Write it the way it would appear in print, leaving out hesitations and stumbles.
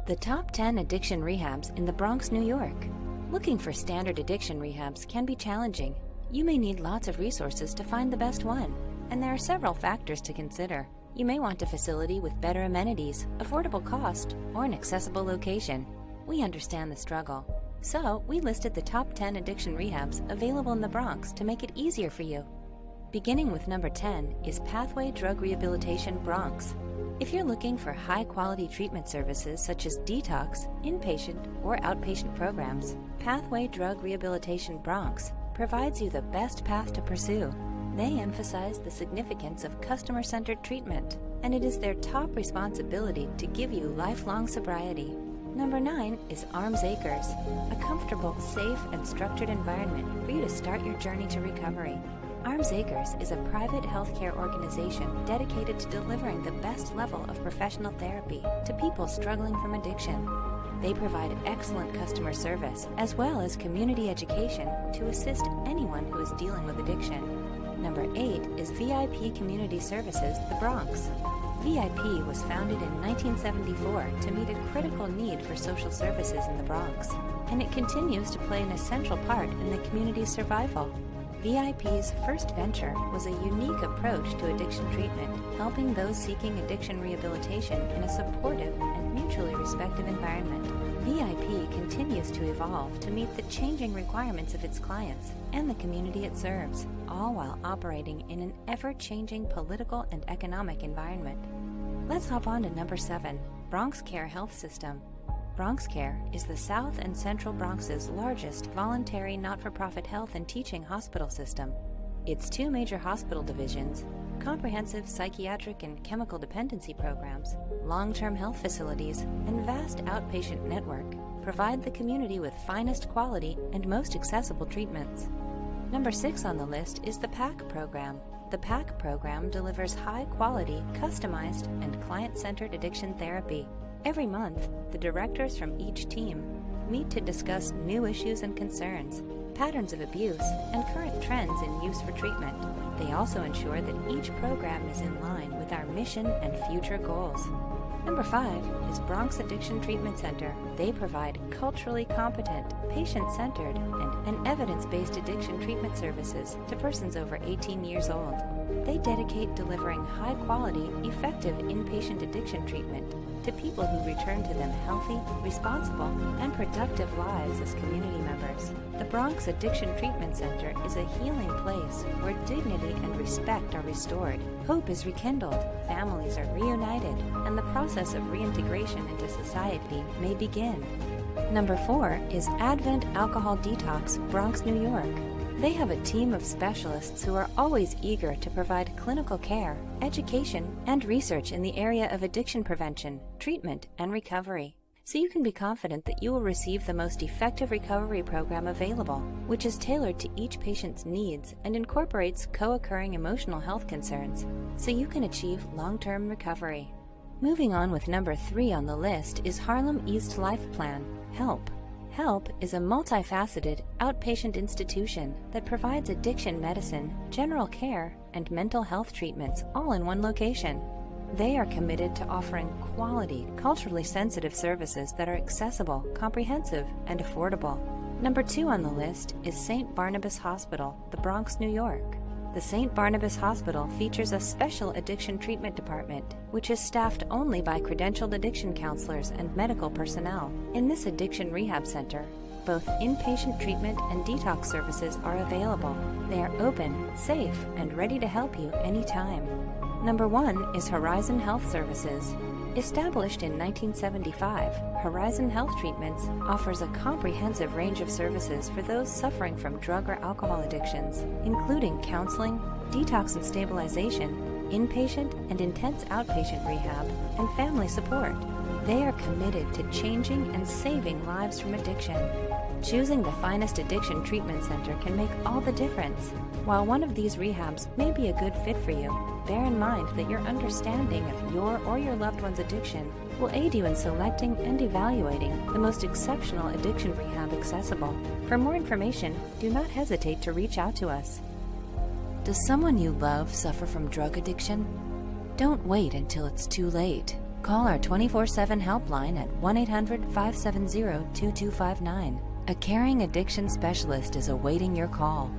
The top 10 addiction rehabs in the Bronx, New York. Looking for standard addiction rehabs can be challenging. You may need lots of resources to find the best one, and there are several factors to consider. You may want a facility with better amenities, affordable cost, or an accessible location. We understand the struggle. So, we listed the top 10 addiction rehabs available in the Bronx to make it easier for you. Beginning with number 10 is Pathway Drug Rehabilitation Bronx. If you're looking for high-quality treatment services such as detox, inpatient, or outpatient programs, Pathway Drug Rehabilitation Bronx provides you the best path to pursue. They emphasize the significance of customer-centered treatment, and it is their top responsibility to give you lifelong sobriety. Number 9 is Arms Acres, a comfortable, safe, and structured environment for you to start your journey to recovery. Arms Acres is a private healthcare organization dedicated to delivering the best level of professional therapy to people struggling from addiction. They provide excellent customer service as well as community education to assist anyone who is dealing with addiction. Number 8 is VIP Community Services, the Bronx. VIP was founded in 1974 to meet a critical need for social services in the Bronx, and it continues to play an essential part in the community's survival. VIP's first venture was a unique approach to addiction treatment, helping those seeking addiction rehabilitation in a supportive and mutually respectful environment. VIP continues to evolve to meet the changing requirements of its clients and the community it serves, all while operating in an ever-changing political and economic environment. Let's hop on to number 7, Bronx Care Health System. Bronx Care is the South and Central Bronx's largest voluntary not-for-profit health and teaching hospital system. Its 2 major hospital divisions, comprehensive psychiatric and chemical dependency programs, long-term health facilities, and vast outpatient network provide the community with finest quality and most accessible treatments. Number 6 on the list is the PAC program. The PAC program delivers high-quality, customized, and client-centered addiction therapy. Every month, the directors from each team meet to discuss new issues and concerns, patterns of abuse, and current trends in use for treatment. They also ensure that each program is in line with our mission and future goals. Number 5 is Bronx Addiction Treatment Center. They provide culturally competent, patient-centered, and evidence-based addiction treatment services to persons over 18 years old. They dedicate delivering high-quality, effective inpatient addiction treatment to people who return to them healthy, responsible, and productive lives as community members. The Bronx Addiction Treatment Center is a healing place where dignity and respect are restored, hope is rekindled, families are reunited, and the process of reintegration into society may begin. Number 4 is Advent Alcohol Detox, Bronx, New York. They have a team of specialists who are always eager to provide clinical care, education, and research in the area of addiction prevention, treatment, and recovery. So you can be confident that you will receive the most effective recovery program available, which is tailored to each patient's needs and incorporates co-occurring emotional health concerns, so you can achieve long-term recovery. Moving on with number 3 on the list is Harlem East Life Plan, HELP. HELP is a multifaceted outpatient institution that provides addiction medicine, general care, and mental health treatments all in one location. They are committed to offering quality, culturally sensitive services that are accessible, comprehensive, and affordable. Number 2 on the list is St. Barnabas Hospital, the Bronx, New York. The St. Barnabas Hospital features a special addiction treatment department, which is staffed only by credentialed addiction counselors and medical personnel. In this addiction rehab center, both inpatient treatment and detox services are available. They are open, safe, and ready to help you anytime. Number 1 is Horizon Health Services. Established in 1975, Horizon Health Treatments offers a comprehensive range of services for those suffering from drug or alcohol addictions, including counseling, detox and stabilization, inpatient and intense outpatient rehab, and family support. They are committed to changing and saving lives from addiction. Choosing the finest addiction treatment center can make all the difference. While one of these rehabs may be a good fit for you, bear in mind that your understanding of your or your loved one's addiction will aid you in selecting and evaluating the most exceptional addiction rehab accessible. For more information, do not hesitate to reach out to us. Does someone you love suffer from drug addiction? Don't wait until it's too late. Call our 24/7 helpline at 1-800-570-2259. A caring addiction specialist is awaiting your call.